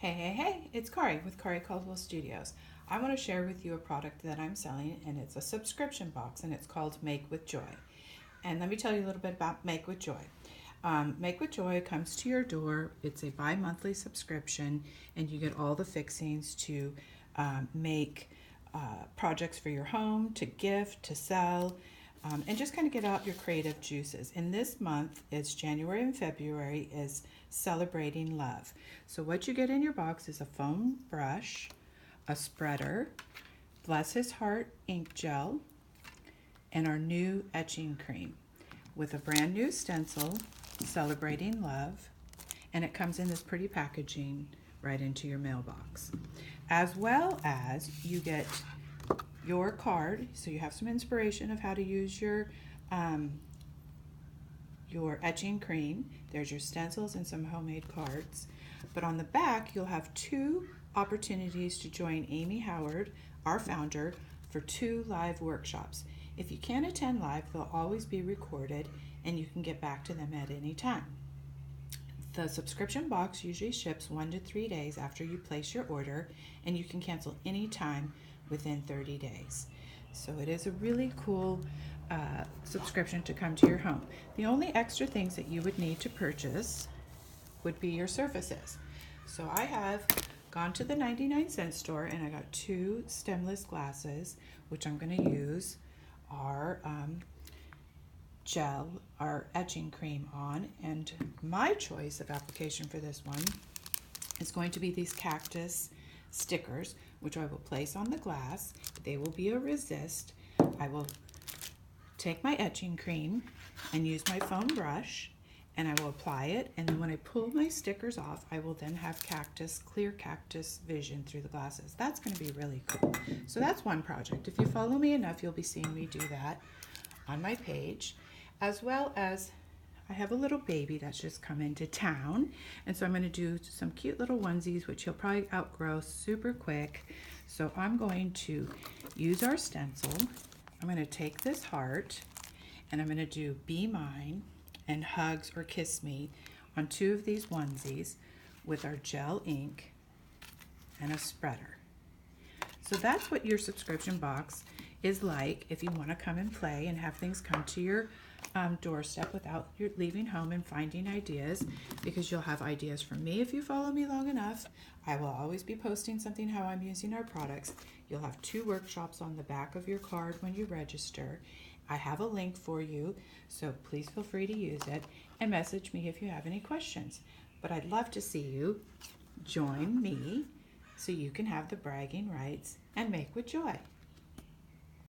Hey, it's Kari with Kari Caldwell Studios. I want to share with you a product that I'm selling, and it's a subscription box, and it's called Make with Joy. And let me tell you a little bit about Make with Joy. Make with Joy comes to your door. It's a bi-monthly subscription, and you get all the fixings to make projects for your home, to gift, to sell, and just kind of get out your creative juices. And this month, it's January and February, is celebrating love. So what you get in your box is a foam brush, a spreader, Bless His Heart ink gel, and our new etching cream with a brand new stencil celebrating love, and it comes in this pretty packaging right into your mailbox. As well as you get your card, so you have some inspiration of how to use your etching cream. There's your stencils and some homemade cards. But on the back, you'll have 2 opportunities to join Amy Howard, our founder, for 2 live workshops. If you can't attend live, they'll always be recorded and you can get back to them at any time. The subscription box usually ships 1 to 3 days after you place your order, and you can cancel any time within 30 days. So it is a really cool subscription to come to your home. The only extra things that you would need to purchase would be your surfaces. So I have gone to the 99-cent store and I got 2 stemless glasses, which I'm going to use our gel, our etching cream on. And my choice of application for this one is going to be these cactus stickers, which I will place on the glass. They will be a resist. I will take my etching cream and use my foam brush, and I will apply it, and then when I pull my stickers off, I will then have clear cactus vision through the glasses. That's going to be really cool. So that's one project. If you follow me enough, you'll be seeing me do that on my page, as well as I have a little baby that's just come into town, and so I'm going to do some cute little onesies, which he'll probably outgrow super quick. So I'm going to use our stencil. I'm going to take this heart, and I'm going to do Be Mine and Hugs or Kiss Me on 2 of these onesies with our gel ink and a spreader. So that's what your subscription box is like if you want to come and play and have things come to your doorstep without you leaving home and finding ideas, because you'll have ideas from me if you follow me long enough. I will always be posting something how I'm using our products. You'll have 2 workshops on the back of your card when you register. I have a link for you, so please feel free to use it and message me if you have any questions. But I'd love to see you join me so you can have the bragging rights and make with joy.